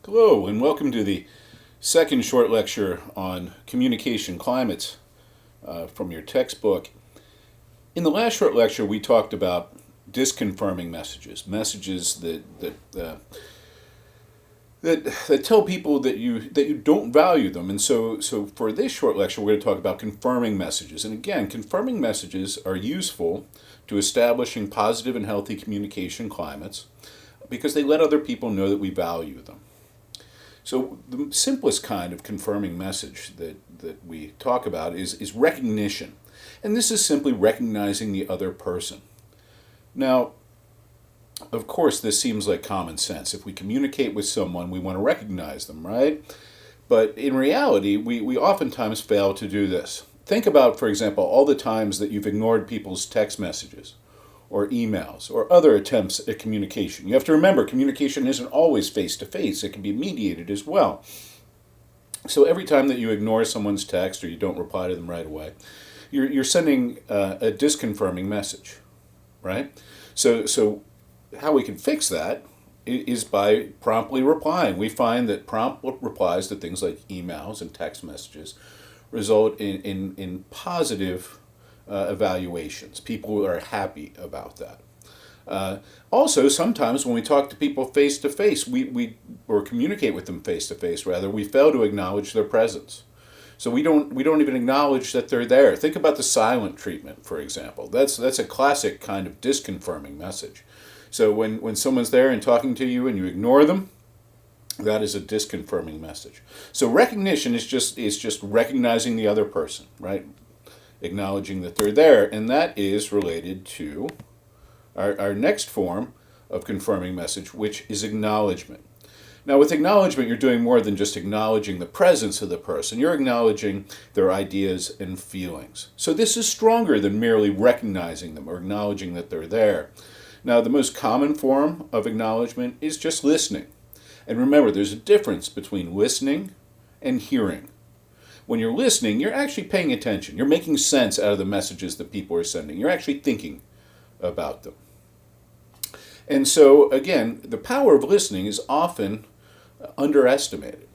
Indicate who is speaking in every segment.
Speaker 1: Hello, and welcome to the second short lecture on communication climates from your textbook. In the last short lecture, we talked about disconfirming messages, messages that tell people that you don't value them. And so for this short lecture, we're going to talk about confirming messages. And again, confirming messages are useful to establishing positive and healthy communication climates because they let other people know that we value them. So the simplest kind of confirming message that we talk about is recognition. And this is simply recognizing the other person. Now, of course, this seems like common sense. If we communicate with someone, we want to recognize them, right? But in reality, we oftentimes fail to do this. Think about, for example, all the times that you've ignored people's text messages or emails or other attempts at communication. You have to remember, communication isn't always face-to-face. It can be mediated as well. So every time that you ignore someone's text or you don't reply to them right away, you're sending a disconfirming message, right? So how we can fix that is by promptly replying. We find that prompt replies to things like emails and text messages result in positive evaluations. People are happy about that. Also, sometimes when we talk to people face to face, or communicate with them face to face, rather, we fail to acknowledge their presence. So we don't even acknowledge that they're there. Think about the silent treatment, for example. That's a classic kind of disconfirming message. So when someone's there and talking to you and you ignore them, that is a disconfirming message. So recognition is just recognizing the other person, right? Acknowledging that they're there, and that is related to our next form of confirming message, which is acknowledgement. Now, with acknowledgement, you're doing more than just acknowledging the presence of the person. You're acknowledging their ideas and feelings. So this is stronger than merely recognizing them or acknowledging that they're there. Now, the most common form of acknowledgement is just listening. And remember, there's a difference between listening and hearing. When you're listening, you're actually paying attention. You're making sense out of the messages that people are sending. You're actually thinking about them. And so, again, the power of listening is often underestimated.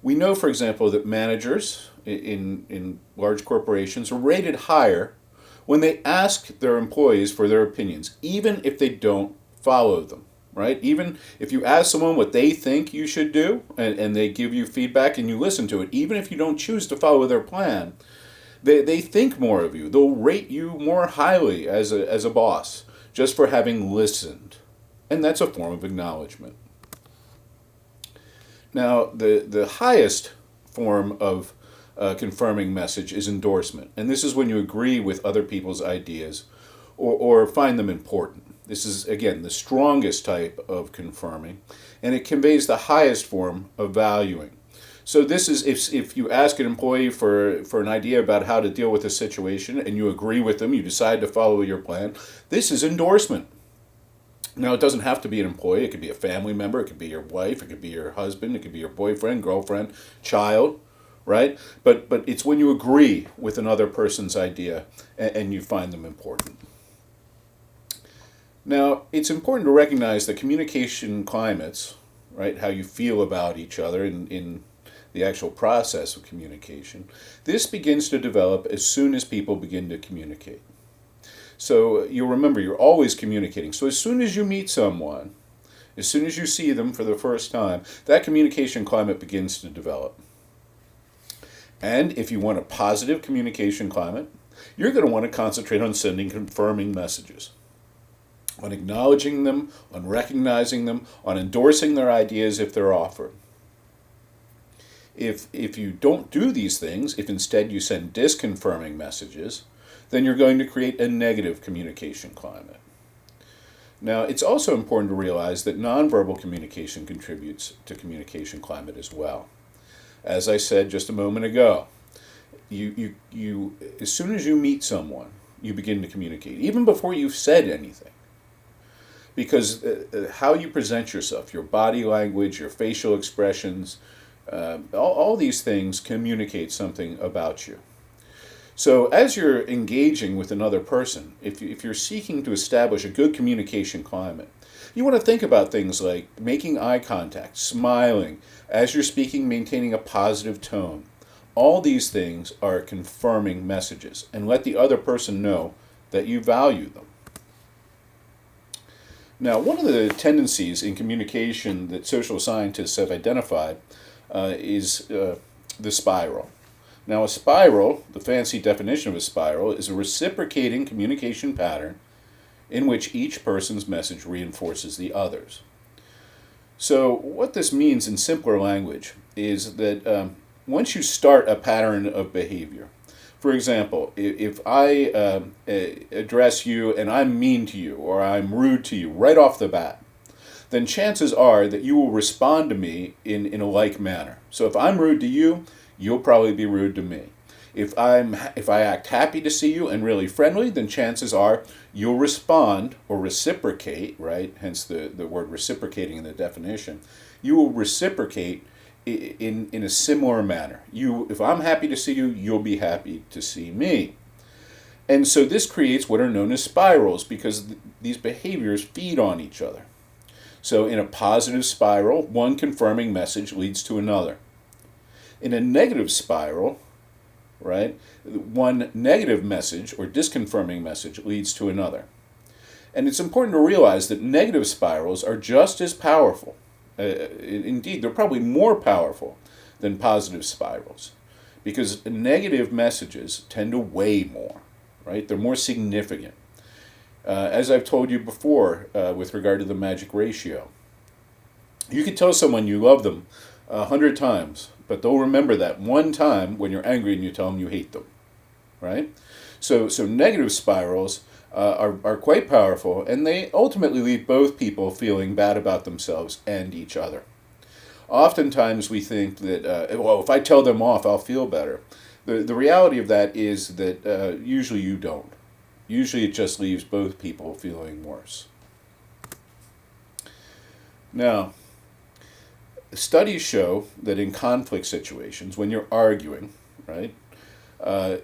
Speaker 1: We know, for example, that managers in large corporations are rated higher when they ask their employees for their opinions, even if they don't follow them. Right? Even if you ask someone what they think you should do and they give you feedback and you listen to it, even if you don't choose to follow their plan, they think more of you. They'll rate you more highly as a boss just for having listened. And that's a form of acknowledgement. Now, the highest form of confirming message is endorsement. And this is when you agree with other people's ideas or find them important. This is, again, the strongest type of confirming, and it conveys the highest form of valuing. So this is if you ask an employee for an idea about how to deal with a situation and you agree with them, you decide to follow your plan, this is endorsement. Now, it doesn't have to be an employee. It could be a family member. It could be your wife. It could be your husband. It could be your boyfriend, girlfriend, child, right? But it's when you agree with another person's idea and you find them important. Now, it's important to recognize that communication climates, right, how you feel about each other in the actual process of communication, this begins to develop as soon as people begin to communicate. So you'll remember, you're always communicating. So as soon as you meet someone, as soon as you see them for the first time, that communication climate begins to develop. And if you want a positive communication climate, you're going to want to concentrate on sending confirming messages, on acknowledging them, on recognizing them, on endorsing their ideas if they're offered. If you don't do these things, if instead you send disconfirming messages, then you're going to create a negative communication climate. Now, it's also important to realize that nonverbal communication contributes to communication climate as well. As I said just a moment ago, you as soon as you meet someone, you begin to communicate, even before you've said anything. Because how you present yourself, your body language, your facial expressions, all these things communicate something about you. So as you're engaging with another person, if you're seeking to establish a good communication climate, You want to think about things like making eye contact, smiling, as you're speaking, maintaining a positive tone. All these things are confirming messages, and let the other person know that you value them. Now, one of the tendencies in communication that social scientists have identified is the spiral. Now, a spiral, the fancy definition of a spiral, is a reciprocating communication pattern in which each person's message reinforces the others. So, what this means in simpler language is that once you start a pattern of behavior, for example, if I address you and I'm mean to you or I'm rude to you right off the bat, then chances are that you will respond to me in a like manner. So if I'm rude to you, you'll probably be rude to me. If I act happy to see you and really friendly, then chances are you'll respond or reciprocate, right? Hence the word reciprocating in the definition. You will reciprocate in a similar manner. If I'm happy to see you, you'll be happy to see me. And so this creates what are known as spirals because these behaviors feed on each other. So in a positive spiral, one confirming message leads to another. In a negative spiral, right, one negative message or disconfirming message leads to another. And it's important to realize that negative spirals are just as powerful. Indeed, they're probably more powerful than positive spirals because negative messages tend to weigh more, right? They're more significant. As I've told you before with regard to the magic ratio, you can tell someone you love them 100 times, but they'll remember that one time when you're angry and you tell them you hate them, right? So negative spirals are quite powerful, and they ultimately leave both people feeling bad about themselves and each other. Oftentimes we think that, well, if I tell them off, I'll feel better. The reality of that is that usually you don't. Usually it just leaves both people feeling worse. Now, studies show that in conflict situations, when you're arguing, right,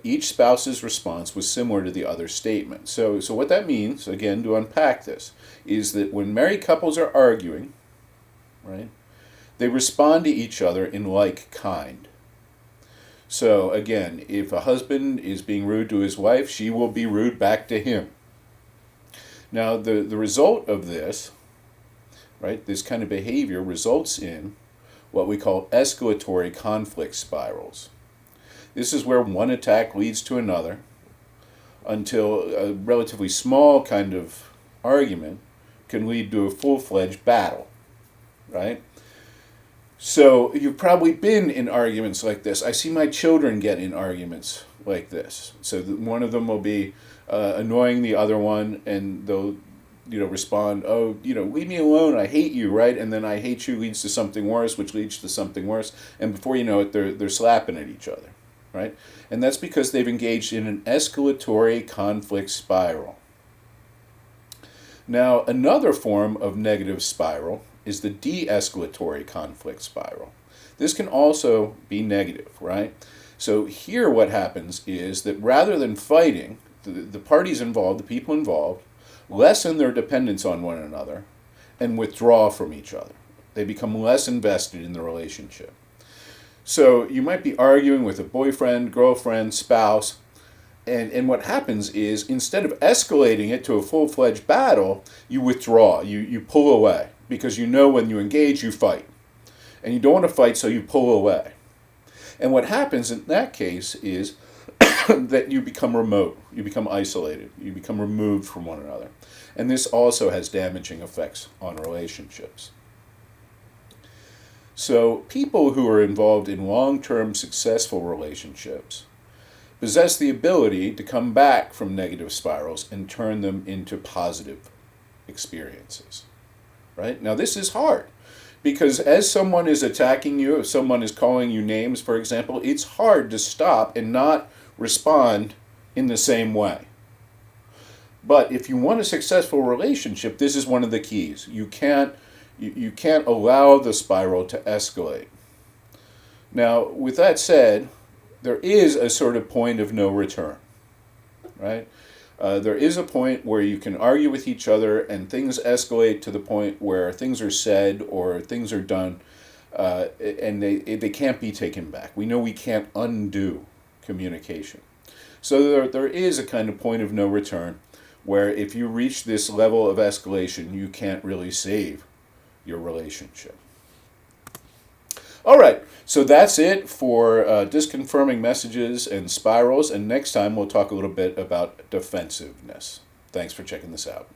Speaker 1: each spouse's response was similar to the other's statement. So what that means, again, to unpack this, is that when married couples are arguing, right, they respond to each other in like kind. So again, if a husband is being rude to his wife, she will be rude back to him. Now, the result of this, right, this kind of behavior results in what we call escalatory conflict spirals. This is where one attack leads to another until a relatively small kind of argument can lead to a full-fledged battle, right? So you've probably been in arguments like this. I see my children get in arguments like this. So one of them will be annoying the other one, and they'll respond, oh, leave me alone, I hate you, right? And then I hate you leads to something worse, which leads to something worse. And before you know it, they're slapping at each other, right? And that's because they've engaged in an escalatory conflict spiral. Now, another form of negative spiral is the de-escalatory conflict spiral. This can also be negative, right? So here what happens is that rather than fighting, the parties involved, the people involved, lessen their dependence on one another and withdraw from each other. They become less invested in the relationship. So you might be arguing with a boyfriend, girlfriend, spouse, and what happens is instead of escalating it to a full-fledged battle, you withdraw, you pull away, because when you engage, you fight. And you don't want to fight, so you pull away. And what happens in that case is that you become remote, you become isolated, you become removed from one another. And this also has damaging effects on relationships. So people who are involved in long-term successful relationships possess the ability to come back from negative spirals and turn them into positive experiences. Right? Now this is hard because as someone is attacking you, if someone is calling you names, for example, it's hard to stop and not respond in the same way. But if you want a successful relationship, this is one of the keys. You can't allow the spiral to escalate. Now, with that said, there is a sort of point of no return, right? There is a point where you can argue with each other and things escalate to the point where things are said or things are done, and they can't be taken back. We know we can't undo communication. So there is a kind of point of no return where if you reach this level of escalation, you can't really save your relationship. All right, so that's it for disconfirming messages and spirals, and next time we'll talk a little bit about defensiveness. Thanks for checking this out.